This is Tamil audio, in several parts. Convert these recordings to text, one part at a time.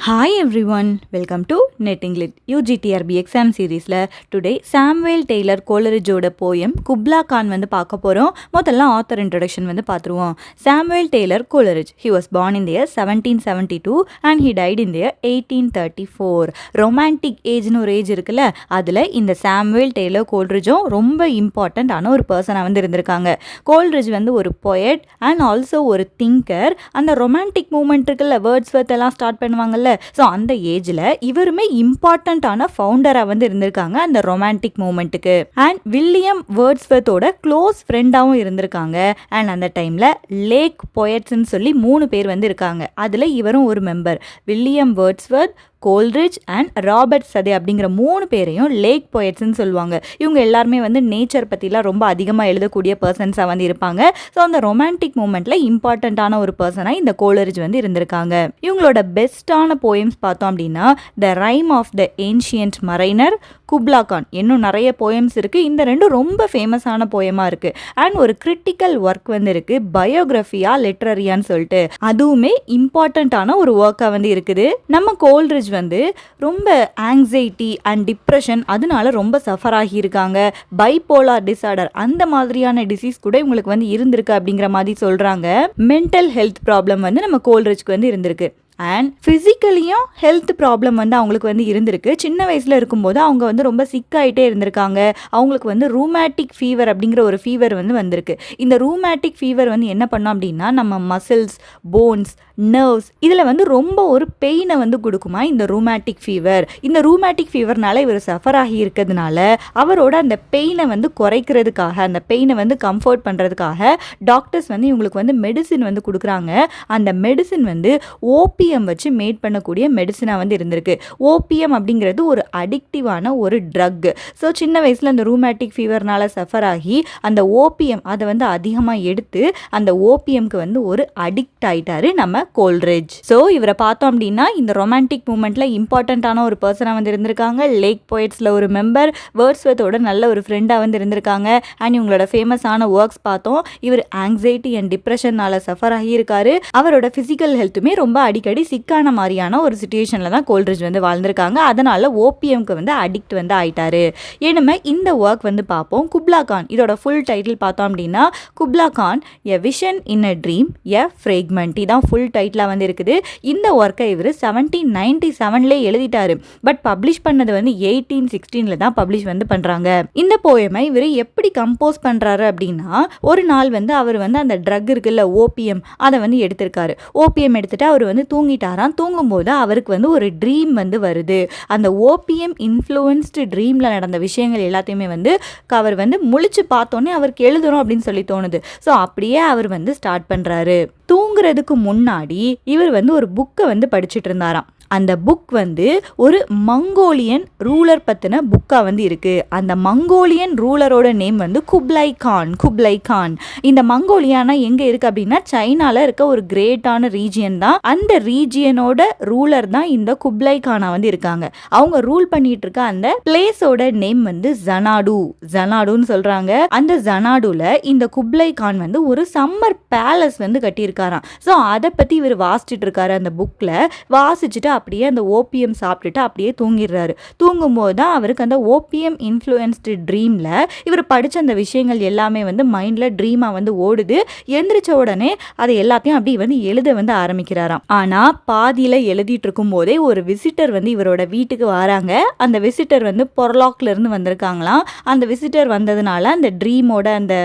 Hi everyone, welcome to Netting Lit UGTRB exam seriesல டுடே சாமுவேல் டெய்லர் கோலரிஜோட போயம் குப்லா கான் வந்து பார்க்க போகிறோம். முதல்ல ஆத்தர் இன்ட்ரடக்ஷன் வந்து பார்த்துருவோம். Samuel Taylor Coleridge, he was born in the year 1772 and he died in the year 1834. Romantic ஏஜ்னு ஒரு ஏஜ் இருக்குல்ல, அதில் இந்த சாமுவேல் டெய்லர் கோல்ரிஜும் ரொம்ப இம்பார்ட்டண்ட்டான ஒரு பர்சனாக வந்து இருந்திருக்காங்க. கோல்ரிஜ் வந்து ஒரு பொயட் அண்ட் ஆல்சோ ஒரு திங்கர். அந்த ரொமான்டிக் மூமெண்ட் இருக்குல்ல, வேர்ட்ஸ்வர்த் எல்லாம் ஸ்டார்ட் பண்ணுவாங்கல்ல, ஸோ அந்த ஏஜில் இவருமே இம்பார்ட்டண்ட்டான ஃபவுண்டராக வந்து இருந்திருக்காங்க அந்த ரொமான்டிக் மூமெண்ட்டுக்கு. அண்ட் வில்லியம் வேர்ட்ஸ்வர்த்தோட க்ளோஸ் ஃப்ரெண்டாகவும் இருந்திருக்காங்க. அண்ட் அந்த டைமில் லேக் பொயட்ஸ்ன்னு சொல்லி 3 பேர் வந்து இருக்காங்க. அதில் இவரும் ஒரு member. William Wordsworth, Coleridge and Robert Southey அப்படிங்கிற 3 பேரையும் லேக் பொயட்ஸ்ன்னு சொல்லுவாங்க. இவங்க எல்லாருமே வந்து நேச்சர் பற்றிலாம் ரொம்ப அதிகமாக எழுதக்கூடிய பர்சன்ஸாக வந்து இருப்பாங்க. ஸோ அந்த ரொமான்டிக் மூமெண்ட்டில் இம்பார்ட்டண்ட்டான ஒரு பர்சனாக இந்த கோலரிஜ் வந்து இருந்திருக்காங்க. இவங்களோட பெஸ்ட்டான போயம்ஸ் பார்த்தோம் அப்படின்னா the rime of the ancient mariner, Kubla Khan. இன்னும் நிறைய போயம்ஸ் இருக்குது. இந்த ரெண்டும் ரொம்ப ஃபேமஸான போயமாக இருக்குது. அண்ட் ஒரு கிரிட்டிக்கல் ஒர்க் வந்து இருக்குது, பயோகிராஃபியா லிட்ரரியான்னு சொல்லிட்டு. அதுவுமே இம்பார்ட்டண்ட்டான ஒரு ஒர்க்காக வந்து இருக்குது. நம்ம கோல்ரிஜ் வந்து ரொம்ப ஆங்ஸைட்டி அண்ட் டிப்ரெஷன் அதனால ரொம்ப சஃபர் ஆகியிருக்காங்க. பைபோலார் டிஸார்டர் அந்த மாதிரியான டிசீஸ் கூட இவங்களுக்கு வந்து இருந்திருக்கு அப்படிங்கிற மாதிரி சொல்கிறாங்க. மென்டல் ஹெல்த் ப்ராப்ளம் வந்து நம்ம கோல்ரிஜ்க்கு வந்து இருந்திருக்கு. அண்ட் ஃபிசிக்கலியும் ஹெல்த் ப்ராப்ளம் வந்து அவங்களுக்கு வந்து இருந்திருக்கு. சின்ன வயசில் இருக்கும்போது அவங்க வந்து ரொம்ப சிக்காயிட்டே இருந்திருக்காங்க. அவங்களுக்கு வந்து ரூமேட்டிக் ஃபீவர் அப்படிங்கிற ஒரு ஃபீவர் வந்து வந்திருக்கு. இந்த ரூமேட்டிக் ஃபீவர் வந்து என்ன பண்ணோம் அப்படின்னா நம்ம மசில்ஸ், போன்ஸ், நர்வ்ஸ் இதில் வந்து ரொம்ப ஒரு பெயினை வந்து கொடுக்குமா இந்த ரூமேட்டிக் ஃபீவர். இந்த ரூமேட்டிக் ஃபீவர்னால இவர் சஃபர் ஆகி இருக்கிறதுனால அவரோட அந்த பெயினை வந்து குறைக்கிறதுக்காக, அந்த பெயினை வந்து கம்ஃபர்ட் பண்ணுறதுக்காக டாக்டர்ஸ் வந்து இவங்களுக்கு வந்து மெடிசின் வந்து கொடுக்குறாங்க. அந்த மெடிசின் வந்து ஓபிஎம் வச்சு மேட் பண்ணக்கூடிய மெடிசனாக வந்து இருந்திருக்கு. ஓபிஎம் அப்படிங்கிறது ஒரு அடிக்டிவான ஒரு ட்ரக். ஸோ சின்ன வயசில் அந்த ரூமேட்டிக் ஃபீவர்னால சஃபர் ஆகி அந்த ஓபிஎம் அதை வந்து அதிகமாக எடுத்து அந்த ஓபிஎம்க்கு வந்து ஒரு அடிக்ட் ஆயிட்டாரு நம்ம கோல்ரிஜ். ஸோ இவரை பார்த்தோம் அப்படின்னா இந்த ரொமான்டிக் மூமெண்ட்ல இம்பார்ட்டண்ட்டான ஒரு பர்சனாக வந்து இருந்திருக்காங்க. லேக் பொயட்ஸில் ஒரு மெம்பர், வேர்ட்ஸ்வர்த்தோட நல்ல ஒரு ஃப்ரெண்டாக வந்து இருந்திருக்காங்க. அண்ட் இவங்களோட ஃபேமஸான ஒர்க்ஸ் பார்த்தோம். இவர் ஆங்ஸைட்டி அண்ட் டிப்ரெஷனால சஃபர் ஆகியிருக்காரு. அவரோட ஃபிசிக்கல் ஹெல்த்துமே ரொம்ப அடிக்கடி சிக்கான மாதிரியான ஒரு சிச்சுவேஷனில் தான் கோல்ரிஜ் வந்து வாழ்ந்திருக்காங்க. அதனால ஓபிஎம்க்கு வந்து அடிக்ட் வந்து ஆயிட்டாரு. ஏனுமே இந்த ஒர்க் வந்து பார்ப்போம். குப்லா கான் இதோட ஃபுல் டைட்டில் பார்த்தோம் அப்படின்னா Kubla Khan a vision in a dream a fragment. இதான் ஃபுல் டைட்டிலாக வந்து இருக்குது. இந்த ஒர்க்கை இவர் 1797 எழுதிட்டாரு. பட் பப்ளிஷ் பண்ணது வந்து 1816 தான் பப்ளிஷ் வந்து பண்ணுறாங்க. இந்த போயமை இவர் எப்படி கம்போஸ் பண்ணுறாரு அப்படின்னா, ஒரு நாள் வந்து அவர் வந்து அந்த ட்ரக் இருக்குல்ல ஓபிஎம், அதை வந்து எடுத்திருக்காரு. ஓபிஎம் எடுத்துட்டு அவர் வந்து தூங்கிட்டாராம். தூங்கும்போது அவருக்கு வந்து ஒரு ட்ரீம் வந்து வருது. அந்த ஓபிஎம் இன்ஃப்ளூயன்ஸ்டு ட்ரீமில் நடந்த விஷயங்கள் எல்லாத்தையுமே வந்து அவர் வந்து முழிச்சு பார்த்தோன்னே அவருக்கு எழுதணும் அப்படின்னு சொல்லி தோணுது. ஸோ அப்படியே அவர் வந்து ஸ்டார்ட் பண்ணுறாரு. தூங்குறதுக்கு முன்னாடி இவர் வந்து ஒரு புக்கை வந்து படிச்சுட்டு இருந்தாராம். அந்த புக் வந்து ஒரு மங்கோலியன் ரூலர் பற்றின புக்காக வந்து இருக்குது. அந்த மங்கோலியன் ரூலரோட நேம் வந்து குப்லை கான். இந்த மங்கோலியானா எங்கே இருக்குது அப்படின்னா சைனாவில் இருக்க ஒரு கிரேட்டான ரீஜியன் தான். அந்த ரீஜியனோட ரூலர் தான் இந்த குப்லை கானா வந்து இருக்காங்க. அவங்க ரூல் பண்ணிட்டு இருக்க அந்த பிளேஸோட நேம் வந்து ஜனாடுன்னு சொல்கிறாங்க. அந்த ஜனாடுல இந்த குப்லை கான் வந்து ஒரு சம்மர் பேலஸ் வந்து கட்டியிருக்காராம். ஸோ அதை பற்றி இவர் வாசிச்சுட்டு இருக்காரு. அந்த புக்கில் வாசிச்சுட்டு அப்படியே அந்த ஓபிஎம் சாப்பிட்டுட்டு அப்படியே தூங்கிடுறாரு. தூங்கும்போது தான் அவருக்கு அந்த ஓபிஎம் இன்ஃப்ளூயன்ஸ்டு ட்ரீமில் இவர் படித்த அந்த விஷயங்கள் எல்லாமே வந்து மைண்டில் ட்ரீமாக வந்து ஓடுது. எந்திரிச்ச உடனே அதை எல்லாத்தையும் அப்படி வந்து எழுத வந்து ஆரம்பிக்கிறாராம். ஆனால் பாதியில் எழுதிட்டு இருக்கும் போதே ஒரு விசிட்டர் வந்து இவரோட வீட்டுக்கு வராங்க. அந்த விசிட்டர் வந்து பொர்லாக்ல இருந்து வந்திருக்காங்களாம். அந்த விசிட்டர் வந்ததுனால அந்த ட்ரீமோட அந்த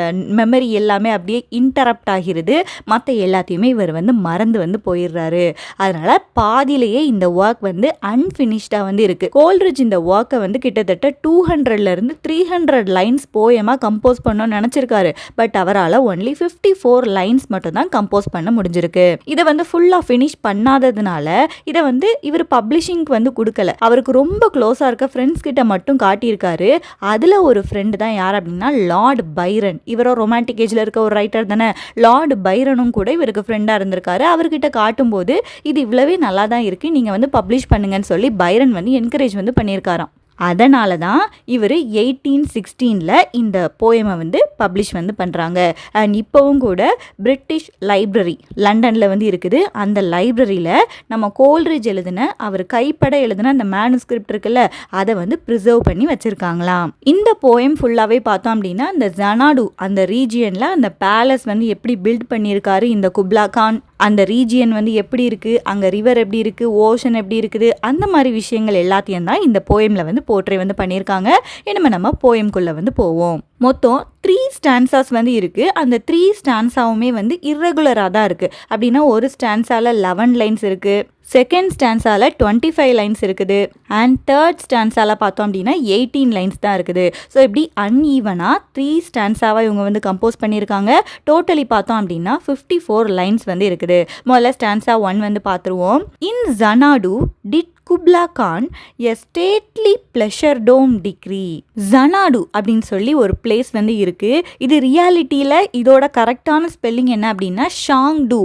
மெமரி எல்லாமே அப்படியே இன்டரப்ட் ஆகிறது. மற்ற எல்லாத்தையுமே இவர் வந்து மறந்து வந்து போயிடுறாரு. அதனால பாதியிலேயே இந்த ஒர்க் வந்து அன்ஃபினிஷ்டாக வந்து இருக்குது. கோல்ரிஜ் இந்த ஒர்க்கை வந்து கிட்டத்தட்ட 200லேருந்து 300 லைன்ஸ் போயமாக கம்போஸ் பண்ணணும்னு நினச்சிருக்காரு. பட் அவரால் ஒன்லி 54 லைன்ஸ் மட்டும் தான் கம்போஸ் பண்ண முடிஞ்சிருக்கு. இதை வந்து ஃபுல்லாக ஃபினிஷ் பண்ணாததுனால இதை வந்து இவர் பப்ளிஷிங்க்கு வந்து கொடுக்கல. அவருக்கு ரொம்ப க்ளோஸாக இருக்க ஃப்ரெண்ட்ஸ் கிட்ட மட்டும் காட்டியிருக்காரு. அதில் ஒரு ஃப்ரெண்டு தான் யார் அப்படின்னா லார்ட் பைரன். இவரோ ரொமான்டிக் ஏஜில் இருக்க ஒரு ரைட்டர் தானே. லார்ட் பைரனும் கூட இவருக்கு ஃப்ரெண்டாக இருந்திருக்காரு. அவர்கிட்ட காட்டும்போது இது இவ்வளவே நல்லா தான் இருக்குது, நீங்கள் வந்து பப்ளிஷ் பண்ணுங்கன்னு சொல்லி பைரன் வந்து என்கரேஜ் வந்து பண்ணியிருக்காராம். அதனால தான் இவர் 1816 இந்த போயமை வந்து பப்ளிஷ் வந்து பண்ணுறாங்க. அண்ட் இப்போவும் கூட பிரிட்டிஷ் லைப்ரரி லண்டனில் வந்து இருக்குது. அந்த லைப்ரரியில் நம்ம கோல்ரிட்ஜ் எழுதின அவர் கைப்பட எழுதின அந்த மேனுஸ்கிரிப்ட் இருக்குல்ல, அதை வந்து ப்ரிசர்வ் பண்ணி வச்சுருக்காங்களாம். இந்த போயம் ஃபுல்லாகவே பார்த்தோம் அப்படின்னா அந்த ஜனாடு அந்த ரீஜியனில் அந்த பேலஸ் வந்து எப்படி பில்ட் பண்ணியிருக்காரு இந்த குப்லா கான், அந்த ரீஜியன் வந்து எப்படி இருக்குது, அங்கே ரிவர் எப்படி இருக்குது, ஓஷன் எப்படி இருக்குது, அந்த மாதிரி விஷயங்கள் எல்லாத்தையும் தான் இந்த போயமில் வந்து போர்ட்ரே வந்து பண்ணியிருக்காங்க. இனிமேல் நம்ம போயம்குள்ளே வந்து போவோம். மொத்தம் 3 ஸ்டான்சாஸ் வந்து இருக்குது. அந்த 3 ஸ்டான்ஸாவுமே வந்து இர்ரெகுலராக தான் இருக்குது. அப்படின்னா ஒரு ஸ்டான்ஸால் 11 லைன்ஸ் இருக்குது, செகண்ட் ஸ்டான்ஸால் 25 லைன்ஸ் இருக்குது, அண்ட் தேர்ட் ஸ்டான்ஸால் பார்த்தோம் அப்படின்னா 18 லைன்ஸ் தான் இருக்குது. ஸோ இப்படி அன்ஈவனாக 3 ஸ்டான்ஸாவாக இவங்க வந்து கம்போஸ் பண்ணியிருக்காங்க. டோட்டலி பார்த்தோம் அப்படின்னா 54 லைன்ஸ் வந்து இருக்குது. முதல்ல ஸ்டான்ஸா 1 வந்து பார்த்துருவோம். In Xanadu did Kubla Khan a stately pleasure dome decree. Xanadu அப்படின்னு சொல்லி ஒரு பிளேஸ் வந்து இருக்குது. இது ரியாலிட்டியில் இதோட கரெக்டான ஸ்பெல்லிங் என்ன அப்படின்னா ஷாங்டு,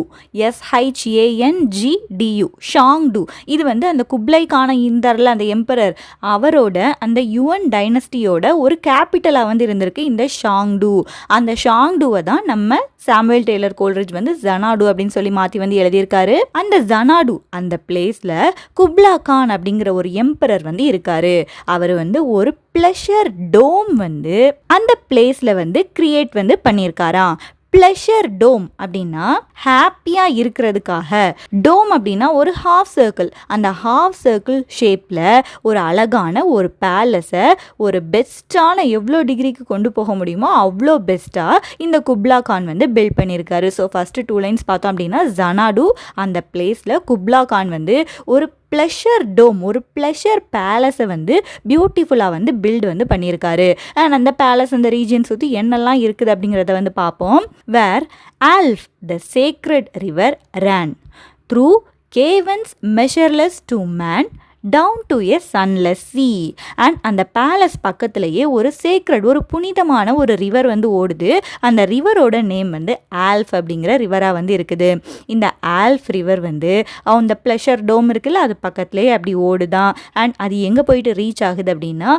SHANGDU, ஷாங்டு. இது வந்து அந்த குப்லை கான இந்தரில் அந்த எம்பரர் அவரோட அந்த யுவன் டைனஸ்டியோட ஒரு கேபிட்டலாக வந்து இருந்திருக்கு இந்த ஷாங்டு. அந்த ஷாங்டுவை தான் நம்ம சாமுவேல் டெய்லர் கோல்ரிட்ஜ் வந்து ஜனாடு அப்படின்னு சொல்லி மாற்றி வந்து எழுதியிருக்காரு. அந்த ஜனாடு அந்த பிளேஸில் குப்லா கான் அப்படிங்கிற ஒரு எம்பரர் வந்து இருக்காரு. அவர் வந்து ஒரு ப்ளஷர் டோம் வந்து அந்த பிளேஸில் வந்து கிரியேட் வந்து பண்ணியிருக்காராம். ப்ளஷர் டோம் அப்படின்னா ஹாப்பியாக இருக்கிறதுக்காக, டோம் அப்படின்னா ஒரு ஹாஃப் சர்க்கிள், அந்த ஹாஃப் சர்க்கிள் ஷேப்பில் ஒரு அழகான ஒரு பேலஸை ஒரு பெஸ்ட்டான எவ்வளோ டிகிரிக்கு கொண்டு போக முடியுமோ அவ்வளோ பெஸ்ட்டாக இந்த குப்லா கான் வந்து பில்ட் பண்ணியிருக்காரு. ஸோ ஃபஸ்ட்டு 2 லைன்ஸ் பார்த்தோம் அப்படின்னா ஜனாடு அந்த பிளேஸில் குப்லா கான் வந்து ஒரு ப்ளஷர் டோம், ஒரு ப்ளஷர் பேலஸை வந்து பியூட்டிஃபுல்லாக வந்து பில்டு வந்து பண்ணியிருக்காரு. அண்ட் அந்த பேலஸ் அந்த ரீஜியன் சுற்றி என்னெல்லாம் இருக்குது அப்படிங்கிறத வந்து பார்ப்போம். Where Alph the sacred river ran through caverns measureless to man down to a sunless sea. And அந்த பேலஸ் பக்கத்துலேயே ஒரு சேக்ரட், ஒரு புனிதமான ஒரு ரிவர் வந்து ஓடுது. அந்த ரிவரோட நேம் வந்து ஆல்ஃப் அப்படிங்கிற ரிவராக வந்து இருக்குது. இந்த ஆல்ஃப் ரிவர் வந்து அந்த ப்ளஷர் டோம் இருக்குல்ல, அது பக்கத்துலேயே அப்படி ஓடுதான். அண்ட் அது எங்கே போயிட்டு ரீச் ஆகுது அப்படின்னா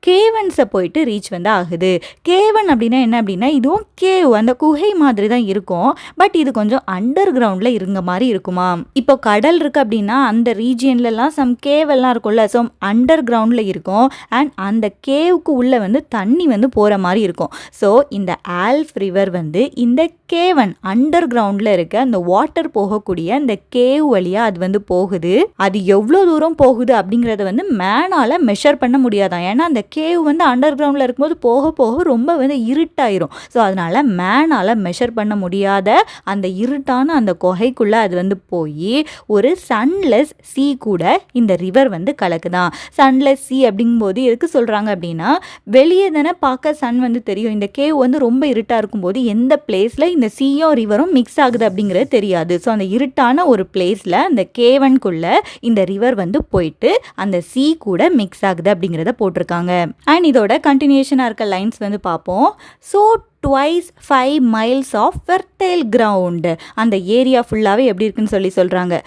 கேவன்ஸை போயிட்டு ரீச் வந்து ஆகுது. கேவன் அப்படின்னா என்ன அப்படின்னா இதுவும் கேவ், அந்த குகை மாதிரி தான் இருக்கும். பட் இது கொஞ்சம் அண்டர் கிரவுண்டில் இருங்க மாதிரி இருக்குமா. இப்போ கடல் இருக்குது அப்படின்னா அந்த ரீஜியன்லலாம் சம் கேவெல்லாம் இருக்கும்ல, ஸோ அண்டர் கிரவுண்டில் இருக்கும். அண்ட் அந்த கேவுக்கு உள்ளே வந்து தண்ணி வந்து போகிற மாதிரி இருக்கும். ஸோ இந்த ஆல்ஃப் ரிவர் வந்து இந்த கேவன் அண்டர் கிரவுண்டில் இருக்க அந்த வாட்டர் போகக்கூடிய அந்த கேவ் வழியாக அது வந்து போகுது. அது எவ்வளோ தூரம் போகுது அப்படிங்கிறத வந்து மேனால் மெஷர் பண்ண முடியாதான். ஏன்னா அந்த கேவ் வந்து அண்டர் கிரவுண்டில் இருக்கும்போது போக போக ரொம்ப வந்து இருட்டாயிரும். ஸோ அதனால் மேனால் மெஷர் பண்ண முடியாத அந்த இருட்டான அந்த குகைக்குள்ளே அது வந்து போய் ஒரு சன்லெஸ் சீ கூட இந்த ரிவர் வந்து கலக்குதான். சன்லெஸ் சீ அப்படிங்கும்போது எதுக்கு சொல்கிறாங்க அப்படின்னா வெளியே தானே பார்க்க சன் வந்து தெரியும். இந்த கேவ் வந்து ரொம்ப இருட்டாக இருக்கும்போது எந்த பிளேஸில் இந்த சீயும் ரிவரும் மிக்ஸ் ஆகுது அப்படிங்கிறது தெரியாது. ஸோ அந்த இருட்டான ஒரு பிளேஸில் அந்த கேவனுக்குள்ளே இந்த ரிவர் வந்து போயிட்டு அந்த சீ கூட மிக்ஸ் ஆகுது அப்படிங்கிறத போட்டிருக்காங்க. அண்ட் இதோட கண்டினியூஷனாக இருக்க லைன்ஸ் வந்து பார்ப்போம். So twice 5 miles of fertile ground. அந்த ஏரியா ஃபுல்லாகவே எப்படி இருக்குன்னு சொல்லி சொல்கிறாங்க.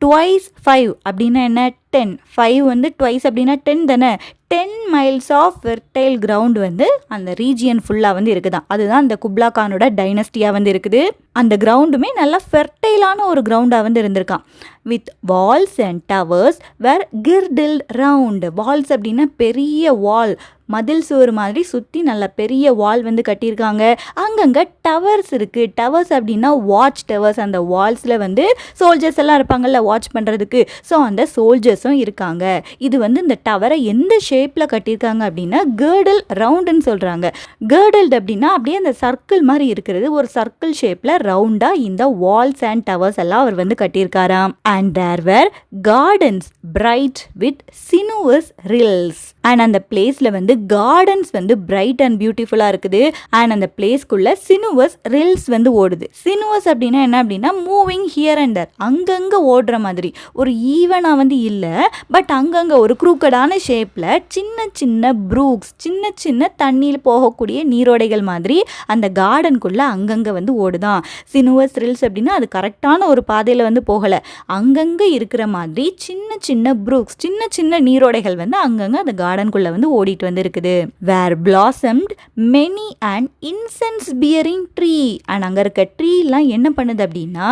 twice 5 அப்படின்னா என்ன 10, 5 வந்து twice அப்படின்னா 10 தானே. 10 miles of fertile ground வந்து அந்த ரீஜியன் ஃபுல்லாக வந்து இருக்குதான். அதுதான் அந்த குப்லா கானோட டைனஸ்டியாக வந்து இருக்குது. அந்த கிரவுண்டுமே நல்லா ஃபெர்டைலான ஒரு கிரவுண்டாக வந்து இருந்திருக்கான். With walls and towers were girdled round. Walls அப்படின்னா பெரிய வால், மதில் சுவர் மாதிரி சுற்றி நல்ல பெரிய வால் வந்து கட்டியிருக்காங்க. அங்கங்கே டவர்ஸ் இருக்குது. டவர்ஸ் அப்படின்னா வாட்ச் டவர்ஸ். அந்த வால்ஸில் வந்து சோல்ஜர்ஸ் எல்லாம் இருப்பாங்கல்ல வாட்ச் பண்ணுறதுக்கு. ஸோ அந்த சோல்ஜர்ஸும் இருக்காங்க. இது வந்து இந்த டவரை எந்த ஷேப்பில் கட்டியிருக்காங்க அப்படின்னா கேர்டில் ரவுண்டுன்னு சொல்கிறாங்க. கேர்டில்ட் அப்படின்னா அப்படியே அந்த சர்க்கிள் மாதிரி இருக்கிறது, ஒரு சர்க்கிள் ஷேப்பில் ரவுண்டாக இந்த வால்ஸ் அண்ட் டவர்ஸ் எல்லாம் அவர் வந்து கட்டியிருக்காராம். And there were gardens bright with sinuous rills. And அந்த பிளேஸில் வந்து கார்டன்ஸ் வந்து பிரைட் அண்ட் பியூட்டிஃபுல்லாக இருக்குது. அண்ட் அந்த பிளேஸ்க்குள்ள சினுவஸ் ரில்ஸ் வந்து ஓடுது. சினுவஸ் அப்படின்னா என்ன அப்படின்னா மூவிங் ஹியர் அண்ட் தர், அங்கங்கே ஓடுற மாதிரி. ஒரு ஈவனாக வந்து இல்லை, பட் அங்கங்கே ஒரு குரூக்கடான ஷேப்பில் சின்ன சின்ன ப்ரூக்ஸ், சின்ன சின்ன தண்ணியில் போகக்கூடிய நீரோடைகள் மாதிரி அந்த கார்டனுக்குள்ளே அங்கங்கே வந்து ஓடுதான். சினுவஸ் ரில்ஸ் அப்படின்னா அது கரெக்டான ஒரு பாதையில் வந்து போகலை, அங்கங்கே இருக்கிற மாதிரி சின்ன சின்ன ப்ரூக்ஸ், சின்ன சின்ன நீரோடைகள் வந்து அங்கங்கே அந்த கார்டனுக்குள்ளே வந்து ஓடிட்டு வந்து இருக்குது. வேர் blossomed many and incense bearing tree. And அங்கே இருக்க ட்ரீலாம் என்ன பண்ணுது அப்படின்னா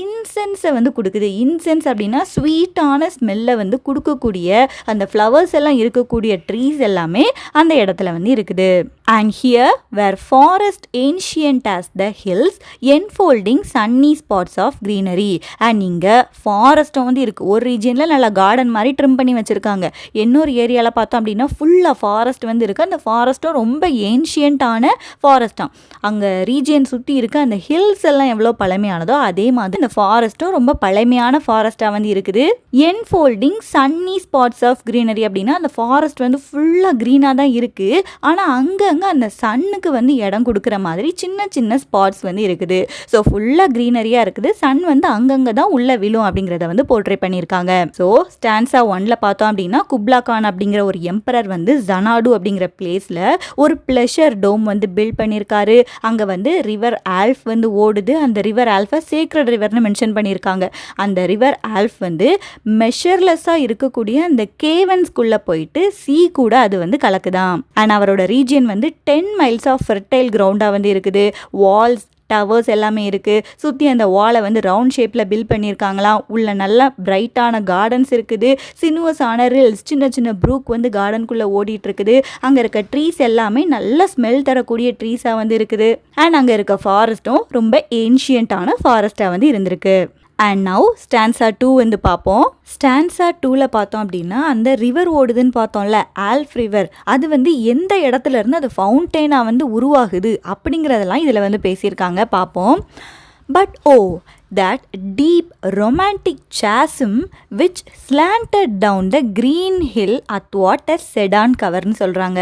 இன்சென்ஸை வந்து கொடுக்குது. இன்சென்ஸ் அப்படின்னா ஸ்வீட்டான ஸ்மெல்லை வந்து கொடுக்கக்கூடிய அந்த ஃப்ளவர்ஸ் எல்லாம் இருக்கக்கூடிய ட்ரீஸ் எல்லாமே அந்த இடத்துல வந்து இருக்குது. And here where forest ancient as the hills enfolding sunny spots of greenery. And இங்கே ஃபாரஸ்ட்டும் வந்து இருக்குது. ஒரு ரீஜியனில் நல்லா கார்டன் மாதிரி ட்ரிம் பண்ணி வச்சுருக்காங்க. இன்னொரு ஏரியாவில் பார்த்தோம் அப்படின்னா ஃபுல்லாக ஃபாரஸ்ட் வந்து இருக்குது. அந்த ஃபாரஸ்ட்டும் ரொம்ப ஏன்ஷியன்ட்டான ஃபாரஸ்ட்டாக. அங்கே ரீஜியன் சுற்றி இருக்க அந்த ஹில்ஸ் எல்லாம் எவ்வளோ பழமையானதோ அதே மாதிரி இந்த ஃபாரஸ்ட்டும் ரொம்ப பழமையான ஃபாரஸ்ட்டாக வந்து இருக்குது. என்ஃபோல்டிங் சன்னி ஸ்பாட்ஸ் ஆஃப் க்ரீனரி அப்படின்னா அந்த ஃபாரஸ்ட் வந்து ஃபுல்லாக க்ரீனாக தான் இருக்குது. ஆனால் அங்கங்கே அந்த சன்னுக்கு வந்து இடம் கொடுக்குற மாதிரி சின்ன சின்ன ஸ்பாட்ஸ் வந்து இருக்குது. ஸோ ஃபுல்லாக க்ரீனரியாக இருக்குது. சன் வந்து அங்கங்கே தான் உள்ளே விழும் அப்படிங்கிறத வந்து போர்ட்ரே பண்ணியிருக்காங்க. ஸோ ஸ்டான்ஸா 1ல் பார்த்தோம் அப்படின்னா குப்லா கான் அப்படிங்கிற ஒரு எம்பரர் வந்து ஜனாடு அப்படிங்கிற பிளேஸில் ஒரு ப்ளஷர் டோம் வந்து பில்ட் பண்ணியிருக்காரு. அங்கே வந்து ரிவர் ஆல்ஃப் வந்து ஓடுது. அந்த ரிவர் ஆல்ஃபை சேக்ரட் ரிவர்னு மென்ஷன் பண்ணியிருக்காங்க. அந்த ரிவர் ஆல்ஃப் வந்து மெஷர்லெஸ்ஸாக இருக்கக்கூடிய அந்த கேவன்ஸ்குள்ளே போயிட்டு சீ கூட அது வந்து கலக்குதான். அண்ட் அவரோட ரீஜியன் வந்து 10 miles ஆஃப் ஃபெர்டைல் கிரவுண்டாக வந்து இருக்குது. வால்ஸ், டவர்ஸ் எல்லாமே இருக்குது. சுற்றி அந்த வாலை வந்து ரவுண்ட் ஷேப்பில் பில்ட் பண்ணியிருக்காங்களாம். உள்ள நல்லா பிரைட்டான கார்டன்ஸ் இருக்குது. சினுவஸான ரில்ஸ், சின்ன சின்ன ப்ரூக் வந்து கார்டனுக்குள்ளே ஓடிட்டு இருக்குது. அங்கே இருக்க ட்ரீஸ் எல்லாமே நல்ல ஸ்மெல் தரக்கூடிய ட்ரீஸாக வந்து இருக்குது. அண்ட் அங்கே இருக்க ஃபாரஸ்ட்டும் ரொம்ப ஏன்ஷியன்ட்டான ஃபாரஸ்ட்டாக வந்து இருந்திருக்கு. அண்ட் நவ் ஸ்டான்ஸா 2 வந்து பார்ப்போம். ஸ்டான்ஸா 2ல் பார்த்தோம் அப்படின்னா அந்த ரிவர் ஓடுதுன்னு பார்த்தோம்ல, ஆல்ஃப் ரிவர், அது வந்து எந்த இடத்துல இருந்து அது ஃபவுண்டெயினாக வந்து உருவாகுது அப்படிங்கிறதெல்லாம் இதில் வந்து பேசியிருக்காங்க. பார்ப்போம். But that deep romantic chasm which slanted down the green hill athwart a sedan coverன்னு சொல்கிறாங்க.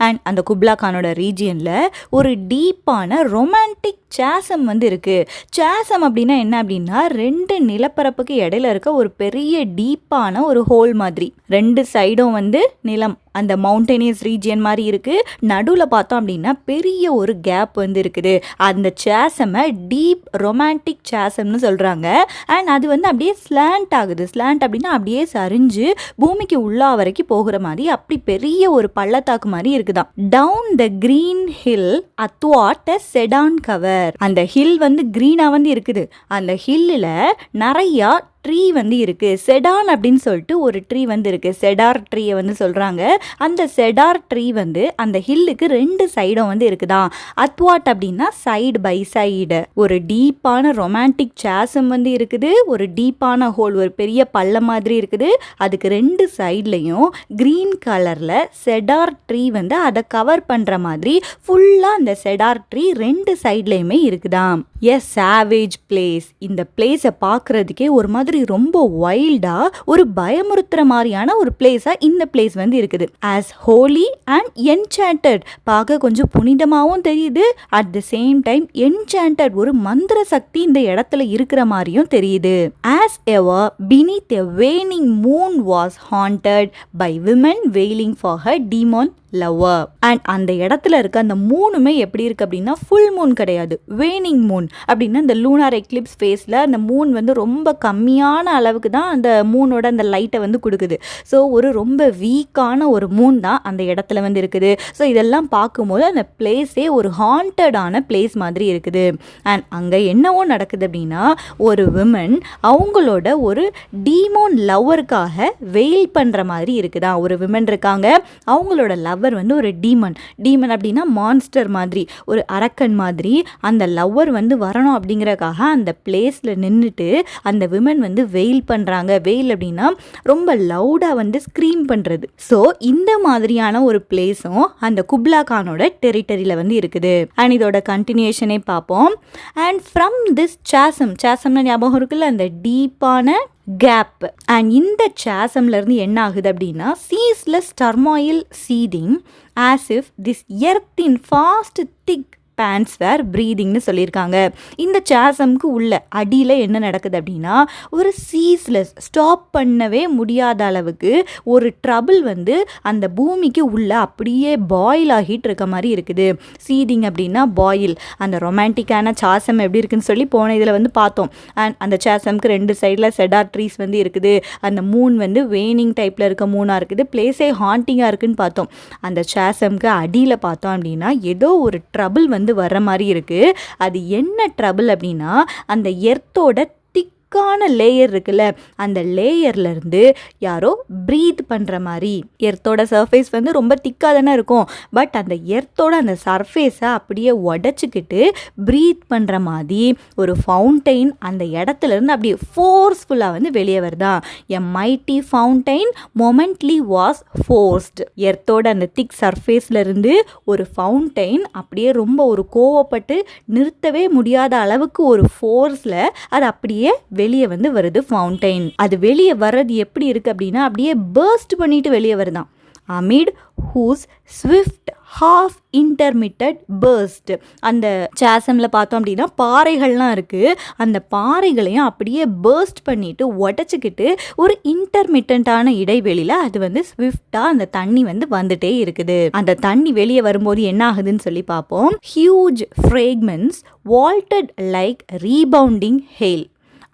அண்ட் அந்த குப்லா கானோட ரீஜியனில் ஒரு டீப்பான ரொமான்டிக் சேசம் வந்து இருக்குது. சேசம் அப்படின்னா என்ன அப்படின்னா 2 நிலப்பரப்புக்கு இடையில இருக்க ஒரு பெரிய டீப்பான ஒரு ஹோல் மாதிரி. 2 சைடும் வந்து நிலம், அந்த மவுண்டனியஸ் ரீஜியன் மாதிரி இருக்குது. நடுவில் பார்த்தோம் அப்படின்னா பெரிய ஒரு கேப் வந்து இருக்குது. அந்த சேசமை டீப் ரொமான்டிக் சேசம்னு சொல்கிறாங்க. அண்ட் அது வந்து அப்படியே ஸ்லாண்ட் ஆகுது. ஸ்லாண்ட் அப்படின்னா அப்படியே சரிஞ்சு பூமிக்கு உள்ளா வரைக்கும் போகிற மாதிரி அப்படி பெரிய ஒரு பள்ளத்தாக்கு மாதிரி இருக்குதான். டவுன் த கிரீன் ஹில் அத்வாட் அ செடான் கவர். அந்த ஹில் வந்து க்ரீனாக வந்து இருக்குது. அந்த ஹில்லில் நிறையா ட்ரீ வந்து இருக்குது. செடான் அப்படின்னு சொல்லிட்டு ஒரு ட்ரீ வந்து இருக்குது. செடார் ட்ரீயை வந்து சொல்கிறாங்க. அந்த செடார் ட்ரீ வந்து அந்த ஹில்லுக்கு 2 சைடும் வந்து இருக்குதான். அத்வாட் அப்படின்னா சைடு பை சைடு. ஒரு டீப்பான ரொமான்டிக் சேசம் வந்து இருக்குது. ஒரு டீப்பான ஹோல், ஒரு பெரிய பள்ளம் மாதிரி இருக்குது. அதுக்கு 2 சைட்லையும் க்ரீன் கலரில் செடார் ட்ரீ வந்து அதை கவர் பண்ணுற மாதிரி ஃபுல்லாக அந்த செடார் ட்ரீ 2 சைட்லையுமே இருக்குதாம். Yes, savage place. இந்த பிளேஸை பார்க்குறதுக்கே ஒரு மாதிரி ரொம்ப வைல்டா, ஒரு பயமுறுத்துற மாதிரியான ஒரு பிளேஸா இந்த பிளேஸ் வந்து இருக்குது. as holy and enchanted, பார்க்க கொஞ்சம் புனிதமாகவும் தெரியுது. at the same time enchanted, ஒரு மந்திர சக்தி இந்த இடத்துல இருக்கிற மாதிரியும் தெரியுது. as ever beneath a waning moon was haunted by women wailing for her demon lover. And அந்த இடத்துல இருக்க அந்த மூணுமே எப்படி இருக்குது அப்படின்னா ஃபுல் மூன் கிடையாது, வேனிங் மூன். அப்படின்னா இந்த லூனார் எக்லிப்ஸ் ஃபேஸில் அந்த மூன் வந்து ரொம்ப கம்மியான அளவுக்கு தான் அந்த மூனோட அந்த லைட்டை வந்து கொடுக்குது. ஸோ ஒரு ரொம்ப வீக்கான ஒரு மூன் தான் அந்த இடத்துல வந்து இருக்குது. ஸோ இதெல்லாம் பார்க்கும்போது அந்த பிளேஸே ஒரு ஹாண்டடான பிளேஸ் மாதிரி இருக்குது. அண்ட் அங்கே என்னவோ நடக்குது அப்படின்னா ஒரு விமன் அவங்களோட ஒரு டீமோன் லவ்வருக்காக வெயில் பண்ணுற மாதிரி இருக்குதா. ஒரு விமன் இருக்காங்க, அவங்களோட லவ்வர் வந்து ஒரு டீமன் அப்படின்னா மான்ஸ்டர் மாதிரி, ஒரு அரக்கன் மாதிரி. அந்த லவ்வர் வந்து வரணும் அப்படிங்கிறக்காக அந்த பிளேஸில் நின்றுட்டு அந்த விமன் வந்து வந்து வெயில் பண்ணுறாங்க. வெயில் அப்படின்னா ரொம்ப லவுடாக வந்து ஸ்க்ரீம் பண்ணுறது. ஸோ இந்த மாதிரியான ஒரு பிளேஸும் அந்த குப்லா கானோட டெரிட்டரியில் வந்து இருக்குது. அண்ட் இதோட கண்டினியூஷனே பார்ப்போம். அண்ட் ஃப்ரம் திஸ் சேசம்னா ஞாபகம் இருக்குல்ல, அந்த டீப்பான கேப். அண்ட் இந்த சேசம்ல இருந்து என்ன ஆகுது அப்படின்னா ceaseless turmoil seething as if this earth in fast thick pants were ப்ரீதிங்னு சொல்லியிருக்காங்க. இந்த சேசம்க்கு உள்ள அடியில் என்ன நடக்குது அப்படின்னா ஒரு சீஸ்லெஸ் ஸ்டாப் பண்ணவே முடியாத அளவுக்கு ஒரு ட்ரபிள் வந்து அந்த பூமிக்கு உள்ள அப்படியே பாயில் ஆகிட்டு இருக்க மாதிரி இருக்குது. சீதிங் அப்படின்னா பாயில். அந்த ரொமான்டிக்கான சேசம் எப்படி இருக்குன்னு சொல்லி போன இதில் வந்து பார்த்தோம். அண்ட் அந்த சேசம்க்கு 2 சைடில் செடார் ட்ரீஸ் வந்து இருக்குது. அந்த மூன் வந்து வேனிங் டைப்பில் இருக்க மூனாக இருக்குது. பிளேஸே ஹாண்டிங்காக இருக்குன்னு பார்த்தோம். அந்த சேசம்க்கு அடியில் பார்த்தோம் அப்படின்னா ஏதோ ஒரு ட்ரபிள் வந்து வர்ற மாதிரி இருக்கு. அது என்ன ட்ரபிள் அப்படின்னா அந்த எர்த்தோட திக்கான லேயர் இருக்குல்ல, அந்த லேயர்ல இருந்து யாரோ ப்ரீத் பண்ற மாதிரி. எர்த்தோட சர்ஃபேஸ் வந்து ரொம்ப திக்காக தானே இருக்கும். பட் அந்த எர்த்தோட அந்த சர்ஃபேஸை அப்படியே உடச்சிக்கிட்டு ப்ரீத் பண்ற மாதிரி ஒரு ஃபவுண்டைன் அந்த இடத்துல இருந்து அப்படியே ஃபோர்ஸ்ஃபுல்லாக வந்து வெளியே வருதா. A mighty fountain momently was forced. எர்த்தோட அந்த திக் சர்ஃபேஸ்ல இருந்து ஒரு ஃபவுண்டைன் அப்படியே ரொம்ப ஒரு கோவப்பட்டு நிறுத்தவே முடியாத அளவுக்கு ஒரு ஃபோர்ஸில் அது அப்படியே வெளியே வந்து வருது ஃபவுண்டைன். அது வெளியே வர்றது எப்படி இருக்கு அப்படின்னா அப்படியே பர்ஸ்ட் பண்ணிட்டு வெளியே வருதான். amid whose swift half intermittent burst. அந்த சேசம்ல பார்த்தோம் அப்படின்னா பாறைகள்லாம் இருக்குது. அந்த பாறைகளையும் அப்படியே பர்ஸ்ட் பண்ணிட்டு உடச்சிக்கிட்டு ஒரு இன்டர்மிட்டன்டான இடைவெளியில் அது வந்து ஸ்விஃப்டாக அந்த தண்ணி வந்து வந்துட்டே இருக்குது. அந்த தண்ணி வெளியே வரும்போது என்ன ஆகுதுன்னு சொல்லி பார்ப்போம். Huge fragments vaulted like rebounding hail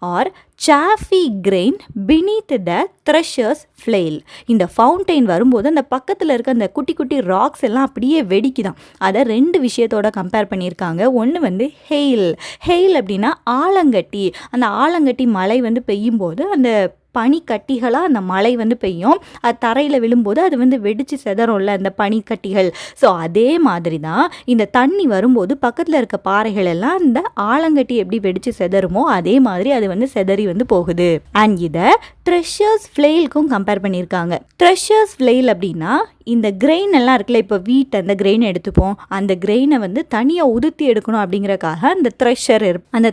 or chaffy grain beneath the thresher's flail. இந்த ஃபவுண்டைன் வரும்போது அந்த பக்கத்தில் இருக்க அந்த குட்டி குட்டி ராக்ஸ் எல்லாம் அப்படியே வெடிக்குதான். அதை 2 விஷயத்தோட கம்பேர் பண்ணியிருக்காங்க. ஒன்று வந்து ஹெயில் அப்படின்னா ஆலங்கட்டி. அந்த ஆலங்கட்டி மழை வந்து பெய்யும் போது அந்த பனிக்கட்டிகளாக அந்த மழை வந்து பெய்யும். அது தரையில் விழும்போது அது வந்து வெடித்து செதறும்ல அந்த பனிக்கட்டிகள். ஸோ அதே மாதிரி தான் இந்த தண்ணி வரும்போது பக்கத்தில் இருக்க பாறைகள் எல்லாம் அந்த ஆலங்கட்டி எப்படி வெடித்து செதறுமோ அதே மாதிரி அது வந்து செதறி வந்து போகுது. அண்ட் இதை த்ரெஷர்ஸ் ஃப்ளெயிலுக்கும் கம்பேர் பண்ணியிருக்காங்க. த்ரெஷர்ஸ் ஃப்ளெயில் அப்படின்னா இந்த கிரெயின் எல்லாம் இருக்குல்ல, இப்போ வீட் அந்த கிரெயின் எடுத்துப்போம். அந்த கிரெயினை வந்து தனியாக உதுத்தி எடுக்கணும் அப்படிங்கிறக்காக அந்த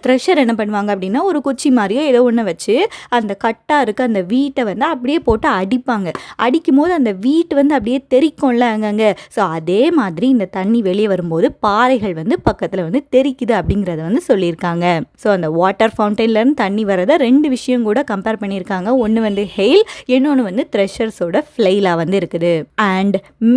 த்ரெஷர் என்ன பண்ணுவாங்க அப்படின்னா ஒரு குச்சி மாதிரியோ ஏதோ ஒன்று வச்சு அந்த கட்டாக இருக்க அந்த வீட்டை வந்து அப்படியே போட்டு அடிப்பாங்க. அடிக்கும் போது அந்த வீட்டு வந்து அப்படியே தெறிக்கும்ல அங்கங்கே. ஸோ அதே மாதிரி இந்த தண்ணி வெளியே வரும்போது பாறைகள் வந்து பக்கத்தில் வந்து தெறிக்குது அப்படிங்கிறத வந்து சொல்லியிருக்காங்க. ஸோ அந்த வாட்டர் ஃபவுண்டைன்லேருந்து தண்ணி வரதை 2 விஷயம் கூட கம்பேர் பண்ணியிருக்காங்க. ஒன்று வந்து ஹெயில், இன்னொன்று வந்து த்ரெஷர்ஸோட ஃப்ளைலாக வந்து இருக்குது. And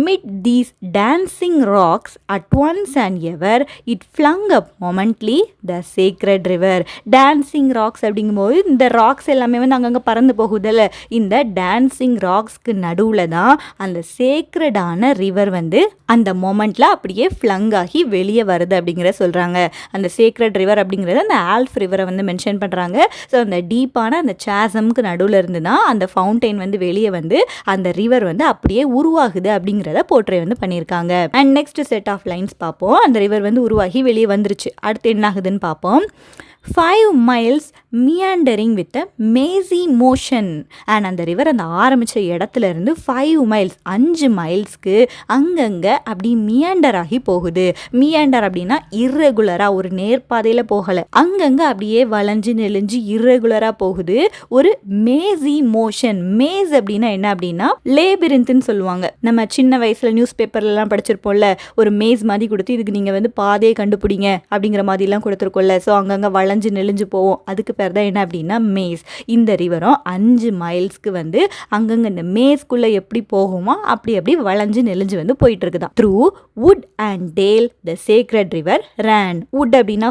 mid these dancing rocks at once and ever it flung up momently the sacred river. Dancing rocks அப்படிங்கும்போது இந்த ராக்ஸ் எல்லாமே வந்து அங்கங்கே பறந்து போகுதில்ல, இந்த டான்சிங் ராக்ஸ்க்கு நடுவில் தான் அந்த சேக்ரெடான ரிவர் வந்து அந்த மொமெண்ட்ல அப்படியே ஃப்ளங் ஆகி வெளியே வருது அப்படிங்கிற சொல்கிறாங்க. அந்த சேக்ரெட் ரிவர் அப்படிங்கிறது அந்த ஆல்ஃப் ரிவரை வந்து மென்ஷன் பண்ணுறாங்க. ஸோ அந்த டீப்பான அந்த சேசம்க்கு நடுவில் இருந்து தான் அந்த ஃபவுண்டைன் வந்து வெளியே வந்து அந்த ரிவர் வந்து அப்படியே உருவாகுது அப்படிங்கிறத போர்ட்ரே வந்து பண்ணியிருக்காங்க. And next set of lines பார்ப்போம். அந்த ரிவர் வந்து உருவாகி வெளியே வந்துருச்சு. அடுத்து என்ன ஆகுதுன்னு பார்ப்போம். 5 miles meandering with a mazy motion. And அந்த ரிவர் அந்த ஆரம்பித்த இடத்துல இருந்து 5 miles 5 மைல்ஸ்க்கு அங்கங்கே அப்படி மியாண்டர் ஆகி போகுது. மியாண்டர் அப்படின்னா இர்ரெகுலராக ஒரு நேர்பாதையில் போகலை, அங்கங்கே அப்படியே வளைஞ்சு நெளிஞ்சு இர்ரெகுலராக போகுது. ஒரு மேசி மோஷன். மேஸ் அப்படின்னா என்ன அப்படின்னா லேபிரிந்துன்னு சொல்லுவாங்க. நம்ம சின்ன வயசில் நியூஸ் பேப்பர்லாம் படிச்சிருப்போம்ல, ஒரு மேஸ் மாதிரி கொடுத்து இதுக்கு நீங்கள் வந்து பாதையை கண்டுபிடிங்க அப்படிங்கிற மாதிரிலாம் கொடுத்துருக்கோம்ல. ஸோ அங்கங்கே வளைஞ்சு நெளிஞ்சு போவோம். அதுக்கு பேர் தான் என்ன அப்படின்னா மேஸ். இந்த ரிவரும் 5 மைல்ஸ்க்கு வந்து அங்கங்க இந்த மேஸ்க்குள்ள எப்படி போகுமோ அப்படி வளைஞ்சு நெளிஞ்சு வந்து போயிட்டு இருக்குதான். Through wood and dale the sacred river ran. Wood அப்படின்னா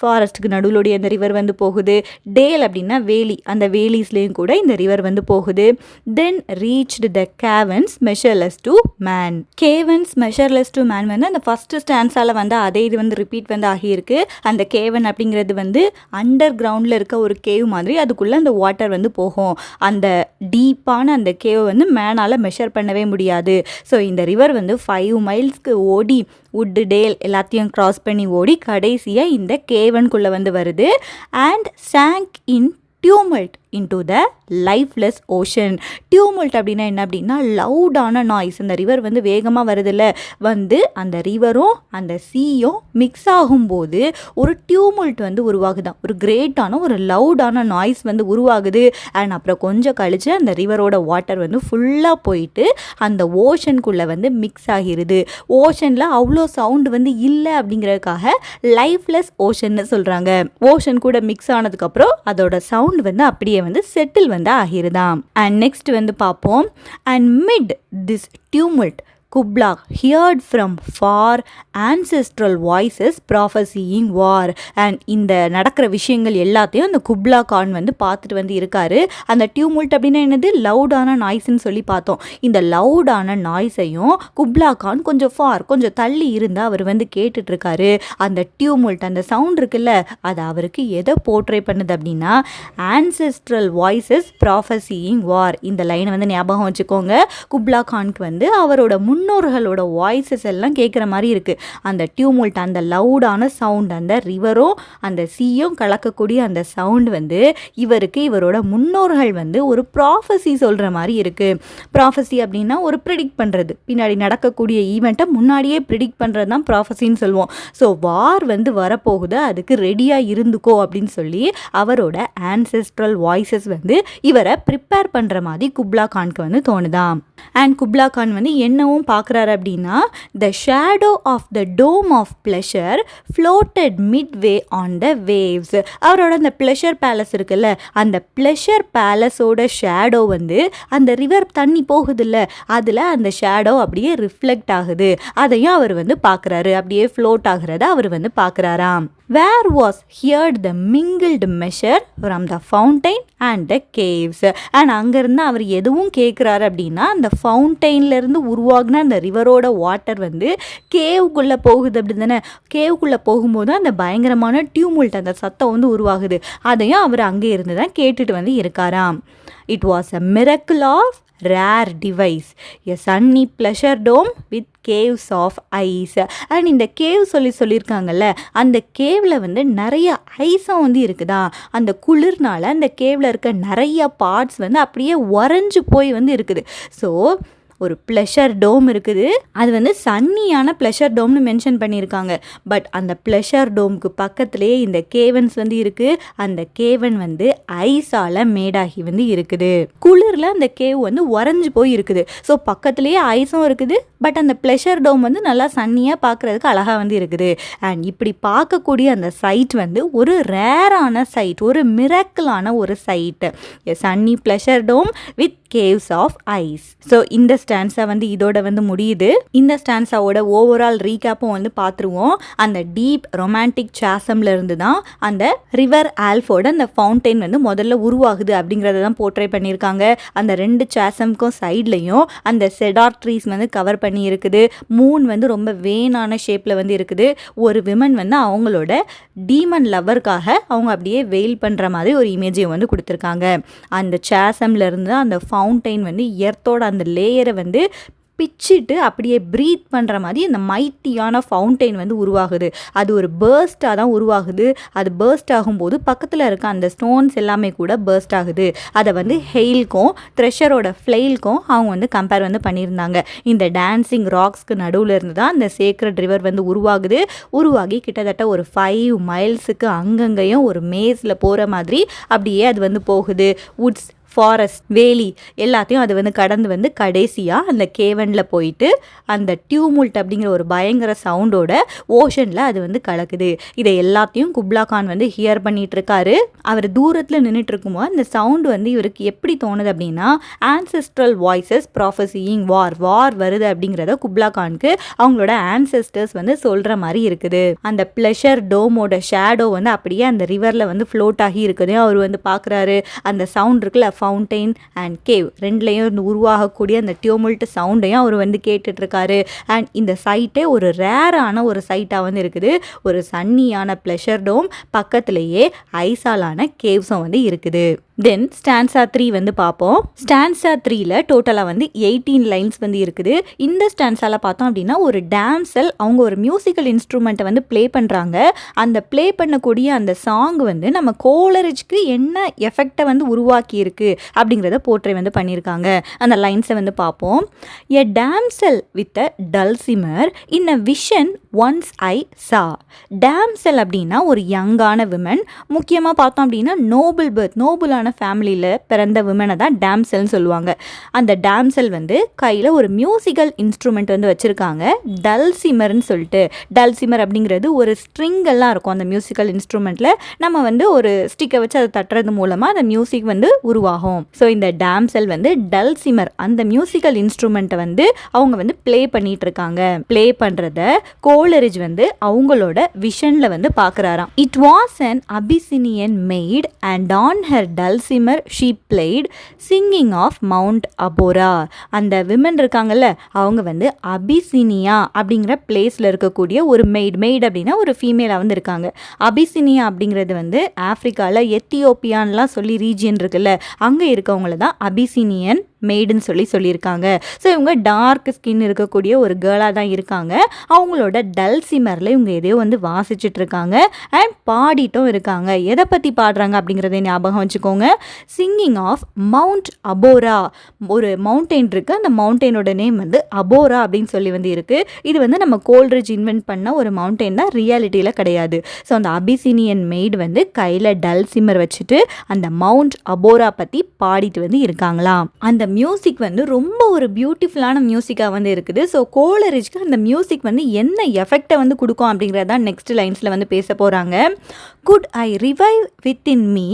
ஃபாரஸ்ட்டுக்கு நடுவுலோடைய அந்த ரிவர் வந்து போகுது. டேல் அப்படின்னா வேலி, அந்த வேலிஸ்லேயும் கூட இந்த ரிவர் வந்து போகுது. Then reached the caverns measureless to man. Caverns measureless to man வந்து அந்த ஃபர்ஸ்ட் ஸ்டான்ஸால வந்து அதே இது வந்து ரிப்பீட் வந்து ஆகியிருக்கு. அந்த கேவன் அப்படிங்கிறது வந்து அண்டர் கிரவுண்டில் இருக்க ஒரு கேவ் மாதிரி, அதுக்குள்ளே அந்த வாட்டர் வந்து போகும். அந்த டீப்பான அந்த கேவ் வந்து மேனால் மெஷர் பண்ணவே முடியாது. ஸோ இந்த ரிவர் வந்து 5 மைல்ஸ்க்கு ஓடி வுட் டேல் எல்லாத்தையும் கிராஸ் பண்ணி ஓடி கடைசியாக இந்த கேவனுக்குள்ளே வந்து வருது. And sank in tumult into the lifeless ocean. Tumult அப்படின்னா என்ன அப்படின்னா லவுடான நாய்ஸ். இந்த ரிவர் வந்து வேகமாக வருதில்ல, வந்து அந்த ரிவரும் அந்த சீயும் மிக்ஸ் ஆகும்போது ஒரு டியூமல்ட் வந்து உருவாகுதான். ஒரு கிரேட்டான ஒரு லவுடான நாய்ஸ் வந்து உருவாகுது. அண்ட் அப்புறம் கொஞ்சம் கழிச்சு அந்த ரிவரோட வாட்டர் வந்து ஃபுல்லாக போயிட்டு அந்த ஓஷனுக்குள்ளே வந்து மிக்ஸ் ஆகிருது. ஓஷனில் அவ்வளோ சவுண்டு வந்து இல்லை அப்படிங்கிறதுக்காக லைஃப்லெஸ் ஓஷன்னு சொல்கிறாங்க. ஓஷன் கூட மிக்ஸ் ஆனதுக்கப்புறம் அதோட சவுண்ட் வந்து அப்படியே வந்து செட்டில் வந்து ஆகிருதாம். அண்ட் நெக்ஸ்ட் வந்து பார்ப்போம். And mid this tumult Kubla heard from far ancestral voices prophesying war. And இந்த நடக்கிற விஷயங்கள் எல்லாத்தையும் அந்த குப்லா கான் வந்து பார்த்துட்டு வந்து இருக்காரு. அந்த டியூமல்ட் அப்படின்னா என்னது, லவுடான நாய்ஸ்ன்னு சொல்லி பார்த்தோம். இந்த லவுடான நாய்ஸையும் குப்லா கான் கொஞ்சம் தள்ளி இருந்து அவர் வந்து கேட்டுட்ருக்காரு. அந்த டியூமல்ட் அந்த சவுண்ட் இருக்குல்ல, அது அவருக்கு எதை போர்ட்ரே பண்ணுது அப்படின்னா ஆன்செஸ்ட்ரல் வாய்ஸஸ் ப்ராஃபஸியிங் வார். இந்த லைனை வந்து ஞாபகம் வச்சுக்கோங்க. குப்லா கானுக்கு வந்து அவரோட முன்னோர்களோட வாய்ஸஸ் எல்லாம் கேட்குற மாதிரி இருக்குது. அந்த டியூமல்ட் அந்த லவுடான சவுண்ட், அந்த ரிவரும் அந்த சீயும் கலக்கக்கூடிய அந்த சவுண்ட் வந்து இவருக்கு இவரோட முன்னோர்கள் வந்து ஒரு ப்ராஃபஸி சொல்கிற மாதிரி இருக்குது. ப்ராஃபஸி அப்படின்னா ஒரு ப்ரிடிக்ட் பண்ணுறது, பின்னாடி நடக்கக்கூடிய ஈவெண்ட்டை முன்னாடியே ப்ரிடிக்ட் பண்ணுறது தான் ப்ராஃபஸின்னு சொல்லுவோம். ஸோ வார் வந்து வரப்போகுது, அதுக்கு ரெடியாக இருந்துக்கோ அப்படின்னு சொல்லி அவரோட ஆன்செஸ்ட்ரல் வாய்ஸஸ் வந்து இவரை ப்ரிப்பேர் பண்ணுற மாதிரி குப்லா கானுக்கு வந்து தோணுதாம். அண்ட் குப்லா கான் வந்து என்னவும் பார்க்குறாரு அப்படின்னா the shadow of the dome of pleasure floated midway on the waves. அவரோட அந்த ப்ளஷர் பேலஸ் இருக்குல்ல, அந்த ப்ளஷர் பேலஸோட ஷேடோ வந்து அந்த ரிவர் தண்ணி போகுதுல்ல, அதில் அந்த ஷேடோ அப்படியே ரிஃப்ளெக்ட் ஆகுது. அதையும் அவர் வந்து பார்க்குறாரு, அப்படியே ஃப்ளோட் ஆகுறத அவர் வந்து பார்க்குறாராம். Where was heard the mingled measure from the fountain and the caves. And அங்கேருந்து அவர் எதுவும் கேட்குறாரு அப்படின்னா அந்த ஃபவுண்டெயின்லேருந்து உருவாகின அந்த ரிவரோட வாட்டர் வந்து கேவுக்குள்ளே போகுது அப்படி தானே. கேவுக்குள்ளே போகும்போது அந்த பயங்கரமான டியூமல்ட் அந்த சத்தம் வந்து உருவாகுது. அதையும் அவர் அங்கே இருந்து தான் கேட்டுட்டு வந்து இருக்காராம். It was a miracle of rare device, a sunny pleasure dome with caves of ice. And இந்த கேவ் சொல்லியிருக்காங்கல்ல, அந்த கேவில் வந்து நிறைய ஐஸும் வந்து இருக்குதா. அந்த குளிர்னால அந்த கேவில் இருக்க நிறைய பார்ட்ஸ் வந்து அப்படியே உறைஞ்சு போய் வந்து இருக்குது. ஸோ ஒரு ப்ளஷர் டோம் இருக்குது, அது வந்து சன்னியான ப்ளஷர் டோம்னு மென்ஷன் பண்ணியிருக்காங்க. பட் அந்த ப்ளஷர் டோமுக்கு பக்கத்துலேயே இந்த கேவன்ஸ் வந்து இருக்குது. அந்த கேவன் வந்து ஐஸால் மேடாகி வந்து இருக்குது. குளிரில் அந்த கேவ் வந்து உறைஞ்சு போய் இருக்குது. ஸோ பக்கத்துலேயே ஐஸும் இருக்குது, பட் அந்த ப்ளஷர் டோம் வந்து நல்லா சன்னியாக பார்க்குறதுக்கு அழகாக வந்து இருக்குது. அண்ட் இப்படி பார்க்கக்கூடிய அந்த சைட் வந்து ஒரு ரேரான சைட், ஒரு மிராக்கிளான ஒரு sight. Sunny pleasure dome with caves of ice. So இந்த ஸ்டான்ஸா வந்து இதோட வந்து முடியுது. இந்த ஸ்டான்ஸாவோட ஓவரால் ரீகேப்பும் வந்து பார்த்துருவோம். அந்த டீப் ரொமான்டிக் சாசம்ல இருந்து தான் அந்த ரிவர் ஆல்ஃபோட அந்த ஃபவுண்டெயின் வந்து முதல்ல உருவாகுது அப்படிங்கிறத தான் போர்ட்ரே பண்ணியிருக்காங்க. அந்த 2 சாசம்க்கும் சைட்லையும் அந்த செடார் ட்ரீஸ் வந்து கவர் பண்ணி இருக்குது. மூன் வந்து ரொம்ப வேனான ஷேப்பில் வந்து இருக்குது. ஒரு விமன் வந்து அவங்களோட டீமன் லவ்வருக்காக அவங்க அப்படியே வெயில் பண்ணுற மாதிரி ஒரு இமேஜையும் வந்து கொடுத்துருக்காங்க. அந்த சாசம்ல இருந்து அந்த ஃபவுண்டெயின் வந்து எர்த்தோட அந்த லேயரை வந்து பிச்சிட்டு அப்படியே ப்ரீத் பண்ணுற மாதிரி இந்த மைட்டியான ஃபவுண்டெயின் வந்து உருவாகுது. அது ஒரு பேர்ஸ்டாக தான் உருவாகுது. அது பேர்ஸ்ட் ஆகும்போது பக்கத்தில் இருக்க அந்த ஸ்டோன்ஸ் எல்லாமே கூட பேர்ஸ்ட் ஆகுது. அதை வந்து ஹெயில்க்கும் த்ரெஷரோட ஃப்ளெயில்க்கும் அவங்க வந்து கம்பேர் வந்து பண்ணியிருந்தாங்க. இந்த டான்ஸிங் ராக்ஸ்க்கு நடுவில் இருந்து தான் அந்த சேக்ரட் ரிவர் வந்து உருவாகி கிட்டத்தட்ட ஒரு 5 மைல்ஸுக்கு அங்கங்கேயும் ஒரு மேஸில் போகிற மாதிரி அப்படியே அது வந்து போகுது. வுட்ஸ், ஃபாரஸ்ட், வேலி எல்லாத்தையும் அது வந்து கடந்து வந்து கடைசியாக அந்த கேவனில் போயிட்டு அந்த டியூமுல்ட் அப்படிங்கிற ஒரு பயங்கர சவுண்டோட ஓஷனில் அது வந்து கலக்குது. இதை எல்லாத்தையும் குப்லா கான் வந்து ஹியர் பண்ணிட்டு இருக்காரு. அவர் தூரத்தில் நின்றுட்டு இருக்கும்போது அந்த சவுண்டு வந்து இவருக்கு எப்படி தோணுது அப்படின்னா ஆன்செஸ்ட்ரல் வாய்ஸஸ் ப்ராஃபஸியிங் வார் வருது அப்படிங்கிறத குப்லா கானுக்கு அவங்களோட ஆன்செஸ்டர்ஸ் வந்து சொல்கிற மாதிரி இருக்குது. அந்த ப்ளஷர் டோமோட ஷேடோ வந்து அப்படியே அந்த ரிவரில் வந்து ஃப்ளோட் ஆகி இருக்குது. அவர் வந்து பார்க்குறாரு. அந்த சவுண்ட் இருக்குல்ல, ஃபவுண்டெயின் அண்ட் கேவ் ரெண்டுலேயும் உருவாகக்கூடிய அந்த டியூமல்ட் சவுண்டையும் அவர் வந்து கேட்டுட்ருக்காரு. அண்ட் இந்த சைட்டே ஒரு ரேரான ஒரு சைட்டாக வந்து இருக்குது. ஒரு சன்னியான ப்ளஷர் டோம், பக்கத்துலேயே ஐசாலான கேவ்ஸும் வந்து இருக்குது. தென் ஸ்டான்ஸா 3 வந்து பார்ப்போம். ஸ்டான்ஸா 3ல டோட்டலாக வந்து 18 லைன்ஸ் வந்து இருக்குது. இந்த ஸ்டான்ஸால பார்த்தோம் அப்படின்னா ஒரு டான்சல் அவங்க ஒரு மியூசிக்கல் இன்ஸ்ட்ருமெண்ட்டை வந்து ப்ளே பண்ணுறாங்க. அந்த ப்ளே பண்ணக்கூடிய அந்த சாங் வந்து நம்ம கோலரிஜ்க்கு என்ன எஃபெக்டை வந்து உருவாக்கி இருக்கு அப்படிங்கிறத போர்ட்ரே வந்து பண்ணியிருக்காங்க. அந்த லைன்ஸை வந்து பார்ப்போம். A damsel with a dulcimer in a vision once I saw. Damsel அப்படின்னா ஒரு யங்கான விமன், முக்கியமாக பார்த்தோம் அப்படின்னா நோபலான ஃபேமிலியில் பிறந்த விமனை தான் டாம்சல்னு சொல்லுவாங்க. அந்த டாம்சல் வந்து கையில் ஒரு மியூசிக்கல் இன்ஸ்ட்ருமெண்ட் வந்து வச்சுருக்காங்க, டல்சிமர்னு சொல்லிட்டு. டல்சிமர் அப்படிங்கிறது ஒரு ஸ்ட்ரிங் எல்லாம் இருக்கும் அந்த மியூசிக்கல் இன்ஸ்ட்ருமெண்ட்டில். நம்ம வந்து ஒரு ஸ்டிக்கை வச்சு அதை தட்டுறது மூலமாக அந்த மியூசிக் வந்து உருவாகும். ஸோ இந்த டாம்சல் வந்து டல்சிமர் அந்த மியூசிக்கல் இன்ஸ்ட்ருமெண்ட்டை வந்து அவங்க வந்து ப்ளே பண்ணிட்டு இருக்காங்க. ப்ளே பண்ணுறத கோலரிஜ் வந்து அவங்களோட விஷனில் வந்து பார்க்குறாராம். It was an Abyssinian maid and on her dulcimer she played singing of Mount Abora. அந்த விமன் இருக்காங்கல்ல, அவங்க வந்து அபிசினியா அப்படிங்கிற பிளேஸில் இருக்கக்கூடிய ஒரு மெய்ட் அப்படின்னா ஒரு ஃபீமேலாக வந்து இருக்காங்க. அபிசினியா அப்படிங்கிறது வந்து ஆஃப்ரிக்காவில் எத்தியோப்பியான்லாம் சொல்லி ரீஜியன் இருக்குல்ல, அங்கே இருக்கவங்கள தான் அபிசினியன் மெய்டுன்னு சொல்லியிருக்காங்க. ஸோ இவங்க டார்க் ஸ்கின் இருக்கக்கூடிய ஒரு கேர்ளாக தான் இருக்காங்க. அவங்களோட டல்சிமரில் இவங்க எதையோ வந்து வாசிச்சுட்டு இருக்காங்க அண்ட் பாடிட்டும் இருக்காங்க. எதை பற்றி பாடுறாங்க அப்படிங்கிறத ஞாபகம் வச்சுக்கோங்க. Singing of Mount Abora. ஒரு மவுண்டெயின் இருக்குது, அந்த மவுண்டெயினோட நேம் வந்து அபோரா அப்படின்னு சொல்லி வந்து இருக்குது. இது வந்து நம்ம கோல்ரிட்ஜ் இன்வென்ட் பண்ண ஒரு மவுண்டெயின் தான், ரியாலிட்டியில் கிடையாது. ஸோ அந்த அபிசினியன் மெய்டு வந்து கையில் டல்சிமர் வச்சுட்டு அந்த மவுண்ட் அபோரா பற்றி பாடிட்டு வந்து இருக்காங்களாம். அந்த மியூசிக் வந்து ரொம்ப ஒரு பியூட்டிஃபுல்லான மியூசிக்காக வந்து இருக்குது. ஸோ கோலரிஜ்க்கு அந்த மியூசிக் வந்து என்ன எஃபெக்டை வந்து கொடுக்கும் அப்படிங்கிறதான் நெக்ஸ்ட் லைன்ஸில் வந்து பேச போகிறாங்க. Could I revive within me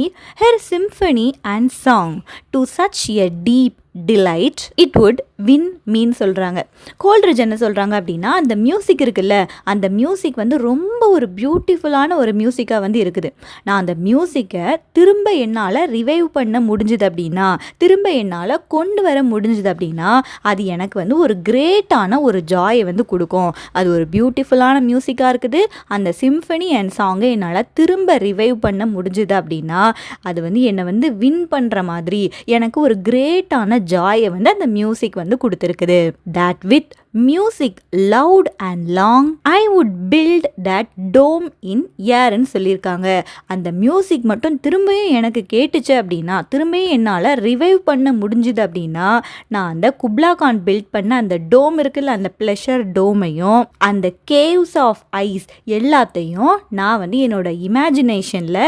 her symphony and song to such a deep delight it would win me சொல்கிறாங்க. கோல்ரிட்ஜ் என்ன சொல்கிறாங்க அப்படின்னா, அந்த மியூசிக் இருக்குல்ல, அந்த மியூசிக் வந்து ரொம்ப ஒரு பியூட்டிஃபுல்லான ஒரு மியூசிக்காக வந்து இருக்குது. நான் அந்த மியூசிக்கை திரும்ப என்னால் ரிவைவ் பண்ண முடிஞ்சுது அப்படின்னா, திரும்ப என்னால் கொண்டு வர முடிஞ்சுது அப்படின்னா, அது எனக்கு வந்து ஒரு கிரேட்டான ஒரு ஜாயை வந்து கொடுக்கும். அது ஒரு பியூட்டிஃபுல்லான மியூசிக்காக இருக்குது. அந்த சிம்ஃபனி அண்ட் சாங்கை என்னால் திரும்ப ரிவைவ் பண்ண முடிஞ்சுது அப்படின்னா, அது வந்து என்னை வந்து வின் பண்ணுற மாதிரி எனக்கு ஒரு கிரேட்டான ஜாயை வந்து அந்த மியூசிக் வந்து கொடுத்துருக்குது. That with music loud and long I would build that dome in ஏர்ன்னு சொல்லியிருக்காங்க. அந்த மியூசிக் மட்டும் திரும்பியும் எனக்கு கேட்டுச்சு அப்படின்னா, திரும்பியும் என்னால் ரிவைவ் பண்ண முடிஞ்சுது அப்படின்னா, நான் அந்த குப்லா கான் பில்ட் பண்ண அந்த டோம் இருக்குல்ல, அந்த ப்ளஷர் டோமையும் அந்த கேவ்ஸ் ஆஃப் ஐஸ் எல்லாத்தையும் நான் வந்து என்னோட இமேஜினேஷனில்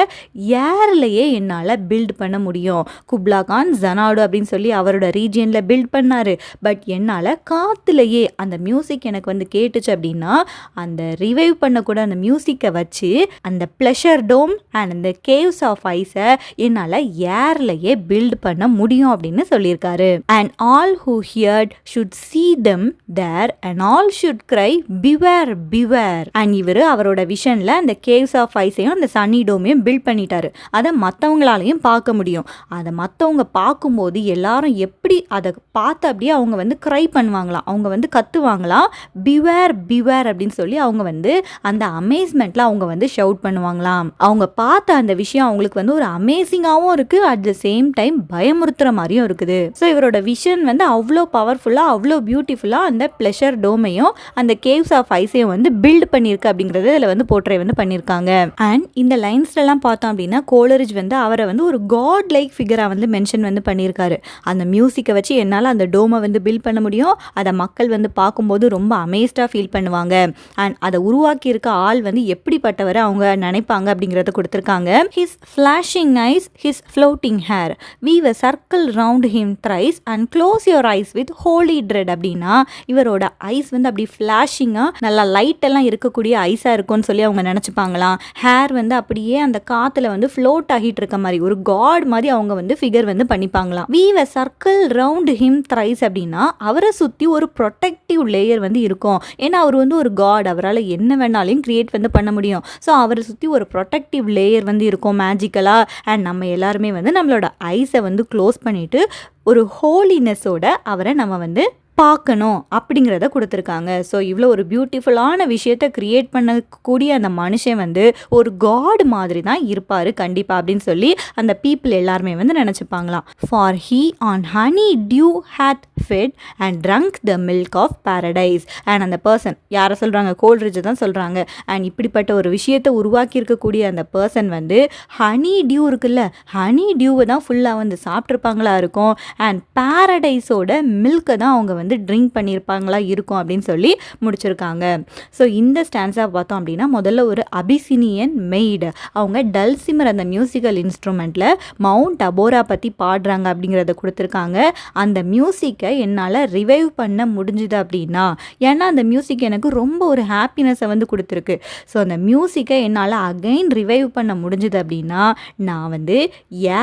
ஏர்லையே என்னால் பில்ட் பண்ண முடியும். குப்லா கான் ஜனாடு அப்படின்னு சொல்லி அவரோட ரீஜியனில் பில்ட் பண்ணார். பட் என்னால் காற்றுலையே அந்த மியூசிக் எனக்கு வந்து கேட்டுச்சு அப்படின்னா, அந்த ரிவைவ் பண்ணக்கூட அந்த மியூசிக்கை வச்சு அந்த ப்ளஷர் டோம் அண்ட் அந்த கேவ்ஸ் ஆஃப் ஐஸை என்னால் ஏர்லையே பில்ட் பண்ண முடியும் அப்படின்னு சொல்லியிருக்காரு. And all who heard should see them there and all should cry beware beware. And இவர் அவரோட விஷனில் அந்த கேவ்ஸ் ஆஃப் ஐஸையும் அந்த சன்னி டோமையும் பில்ட் பண்ணிட்டாரு. அதை மற்றவங்களாலையும் பார்க்க முடியும். அதை மற்றவங்க பார்க்கும்போது எல்லாரும் எப்படி அதை பார்த்து அப்படியே அவங்க வந்து க்ரை பண்ணுவாங்களாம், அவங்க வந்து கத்துவாங்களாம், பிவேர் பிவேர் அப்படின்னு சொல்லி அவங்க வந்து அந்த அமேஸ்மெண்ட்டில் அவங்க வந்து ஷவுட் பண்ணுவாங்களாம். அவங்க பார்த்த அந்த விஷயம் அவங்களுக்கு வந்து ஒரு அமேசிங்காகவும் இருக்குது, அட் த சேம் டைம் பயமுறுத்துகிற மாதிரியும் இருக்குது. ஸோ இவரோட விஷன் வந்து அவ்வளோ பவர்ஃபுல்லாக அவ்வளோ பியூட்டிஃபுல்லாக அந்த ப்ளஷர் டோமையும் அந்த கேவ்ஸ் ஆஃப் ஐஸையும் வந்து பில்ட் பண்ணியிருக்கு அப்படிங்கிறது இதில் வந்து போர்ட்ரே வந்து பண்ணியிருக்காங்க. அண்ட் இந்த லைன்ஸ்லாம் பார்த்தோம் அப்படின்னா கோலரிஜ் வந்து அவரை வந்து ஒரு காட் லைக் ஃபிகராக வந்து மென்ஷன் வந்து பண்ணியிருக்காரு. அந்த மியூசிக்கை வச்சு என்னால் அந்த டோமை வந்து பில்ட் பண்ண முடியும், அதை மக்கள் வந்து பார்க்கும்போது ரொம்ப அமேஸ்டாக ஃபீல் பண்ணுவாங்க. அண்ட் அதை உருவாக்கி இருக்க ஆள் வந்து எப்படிப்பட்டவரை அவங்க நினைப்பாங்க அப்படிங்கிறத கொடுத்துருக்காங்க. His flashing eyes, his floating hair, weave a circle round him thrice and close your eyes with holy dread. அப்படின்னா இவரோட ஐஸ் வந்து அப்படி ஃப்ளாஷிங்காக நல்லா லைட் எல்லாம் இருக்கக்கூடிய ஐஸாக இருக்கும்னு சொல்லி அவங்க நினச்சிப்பாங்களாம். ஹேர் வந்து அப்படியே அந்த காற்றுல வந்து ஃப்ளோட் ஆகிட்டு இருக்க மாதிரி ஒரு காட் மாதிரி அவங்க வந்து ஃபிகர் வந்து பண்ணிப்பாங்களாம். Weave a circle round him thrice அப்படின்னா அவரை சுற்றி ஒரு ப்ரொடெக்டிவ் லேயர் வந்து இருக்கும். ஏன்னா அவர் வந்து ஒரு காட், அவரால் என்ன வேணாலையும் கிரியேட் வந்து பண்ண முடியும். ஸோ அவரை சுற்றி ஒரு ப்ரொடெக்டிவ் லேயர் வந்து இருக்கும் மேஜிக்கலாக. அண்ட் நம்ம எல்லாருமே வந்து நம்மளோட ஐஸை வந்து க்ளோஸ் பண்ணிவிட்டு ஒரு ஹோலினஸோட அவரை நம்ம வந்து பார்க்கணும் அப்படிங்கிறத கொடுத்துருக்காங்க. ஸோ இவ்வளோ ஒரு பியூட்டிஃபுல்லான விஷயத்தை க்ரியேட் பண்ணக்கூடிய அந்த மனுஷன் வந்து ஒரு காட் மாதிரி தான் இருப்பார் கண்டிப்பாக அப்படின்னு சொல்லி அந்த பீப்புள் எல்லாருமே வந்து நினச்சிப்பாங்களாம். For he on honey dew hath fed and drunk the milk of paradise. அண்ட் அந்த பர்சன் யாரை சொல்கிறாங்க? கோல்ட்ரிட்ஜை தான் சொல்கிறாங்க. அண்ட் இப்படிப்பட்ட ஒரு விஷயத்தை உருவாக்கி இருக்கக்கூடிய அந்த பர்சன் வந்து ஹனி டியூ இருக்குல்ல, ஹனி டியூவை தான் ஃபுல்லாக வந்து சாப்பிட்ருப்பாங்களா இருக்கும். அண்ட் பாரடைஸோட மில்கை தான் அவங்க வந்து ட்ரிங்க் பண்ணியிருப்பாங்களா இருக்கும் அப்படின்னு சொல்லி முடிச்சிருக்காங்க. ஸோ இந்த ஸ்டான்ஸாக பார்த்தோம் அப்படின்னா முதல்ல ஒரு அபிசினியன் மெய்டு, அவங்க டல்சிமர் அந்த மியூசிக்கல் இன்ஸ்ட்ருமெண்ட்டில் மவுண்ட் அபோரா பற்றி பாடுறாங்க அப்படிங்கிறத கொடுத்துருக்காங்க. அந்த மியூசிக்கை என்னால் ரிவைவ் பண்ண முடிஞ்சுது அப்படின்னா, ஏன்னா அந்த மியூசிக் எனக்கு ரொம்ப ஒரு ஹாப்பினஸை வந்து கொடுத்துருக்கு. ஸோ அந்த மியூசிக்கை என்னால் அகைன் ரிவைவ் பண்ண முடிஞ்சுது அப்படின்னா நான் வந்து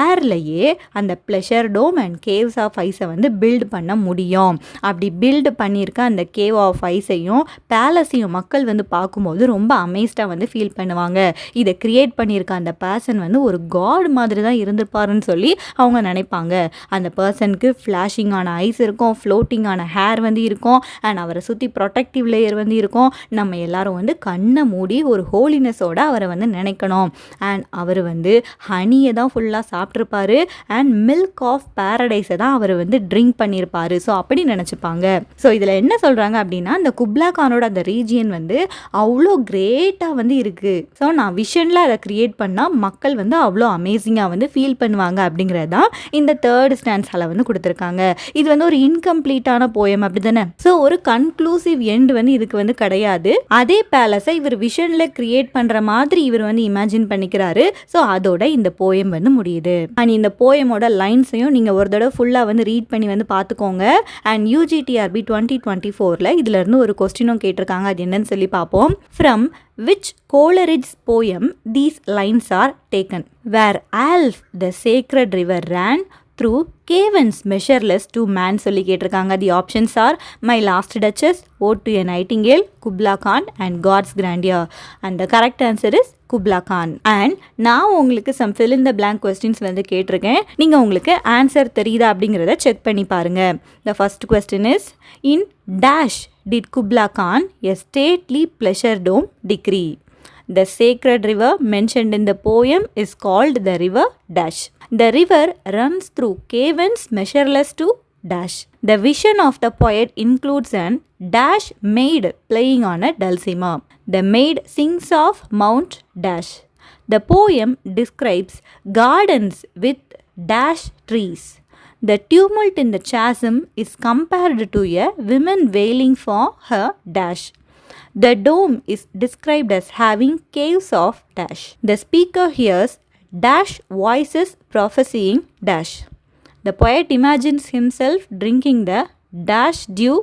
ஏர்லையே அந்த pleasure dome and caves of ஐஸை வந்து பில்ட் பண்ண முடியும். அப்படி பில்டு பண்ணியிருக்க அந்த கேவ் ஆஃப் ஐஸையும் பேலஸையும் மக்கள் வந்து பார்க்கும்போது ரொம்ப அமேஸ்டாக வந்து ஃபீல் பண்ணுவாங்க. இதை கிரியேட் பண்ணியிருக்க அந்த பர்சன் வந்து ஒரு காட் மாதிரி தான் இருந்திருப்பாருன்னு சொல்லி அவங்க நினைப்பாங்க. அந்த பர்சனுக்கு ஃப்ளாஷிங்கான ஐஸ் இருக்கும், ஃப்ளோட்டிங்கான ஹேர் வந்து இருக்கும், அண்ட் அவரை சுற்றி ப்ரொடெக்டிவ் லேயர் வந்து இருக்கும். நம்ம எல்லாரும் வந்து கண்ணை மூடி ஒரு ஹோலினஸோடு அவரை வந்து நினைக்கணும். அண்ட் அவர் வந்து ஹனியை தான் ஃபுல்லாக சாப்பிட்ருப்பாரு அண்ட் மில்க் ஆஃப் பாரடைஸை தான் அவர் வந்து ட்ரிங்க் பண்ணியிருப்பாரு. ஸோ அப்படி நினச்சிப்பாங்க. ஸோ இதில் என்ன சொல்கிறாங்க அப்படின்னா, அந்த குப்லா கானோட அந்த ரீஜியன் வந்து அவ்வளோ கிரேட்டாக வந்து இருக்குது. ஸோ நான் விஷனில் அதை க்ரியேட் பண்ணால் மக்கள் வந்து அவ்வளோ அமேசிங்காக வந்து ஃபீல் பண்ணுவாங்க அப்படிங்கிறது தான் இந்த தேர்ட் ஸ்டான்ஸால் வந்து கொடுத்துருக்காங்க. இது வந்து ஒரு இன்கம்ப்ளீட்டான போயம் அப்படி தானே. ஸோ ஒரு கன்க்ளூசிவ் எண்ட் வந்து இதுக்கு வந்து கிடையாது. அதே பேலஸை இவர் விஷனில் க்ரியேட் பண்ணுற மாதிரி இவர் வந்து இமேஜின் பண்ணிக்கிறாரு. ஸோ அதோட இந்த போயம் வந்து முடியுது. அண்ட் இந்த போயமோட லைன்ஸையும் நீங்கள் ஒரு தடவை ஃபுல்லாக வந்து ரீட் பண்ணி வந்து பார்த்துக்கோங்க. அண்ட் UGTRB 2024 இதிலிருந்து ஒரு கொஸ்டினும் கேட்டிருக்காங்க. அது என்னன்னு சொல்லி பார்ப்போம். From which Coleridge poem these lines are taken? Where Alph the sacred river ran through caverns measureless to man சொல்லி கேட்டிருக்காங்க. The options are My Last Duchess, Ode to a Nightingale, Kubla Khan and God's Grandeur. And the correct answer is Kubla Khan. And நான் உங்களுக்கு some fill in the blank questions வந்து கேட்டிருக்கேன். நீங்கள் உங்களுக்கு ஆன்சர் தெரியுதா அப்படிங்கிறத செக் பண்ணி பாருங்கள். The first question is, in dash did Kubla Khan a stately pleasure dome decree? The sacred river mentioned in the poem is called the river dash. The river runs through caverns measureless to dash. The vision of the poet includes an dash maid playing on a dulcimer. The maid sings of Mount dash. The poem describes gardens with dash trees. The tumult in the chasm is compared to a woman wailing for her dash. The dome is described as having caves of dash. The speaker hears dash voices prophesying dash. The poet imagines himself drinking the dash dew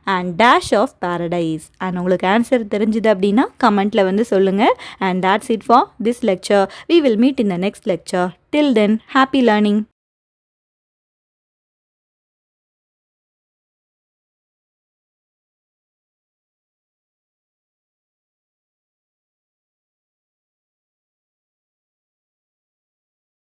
and dash of paradise. And உங்களுக்கு ஆன்சர் தெரிஞ்சுது அப்படின்னா கமெண்ட்டில் வந்து சொல்லுங்கள். And that's it for this lecture. We will meet in the next lecture. Till then, happy learning.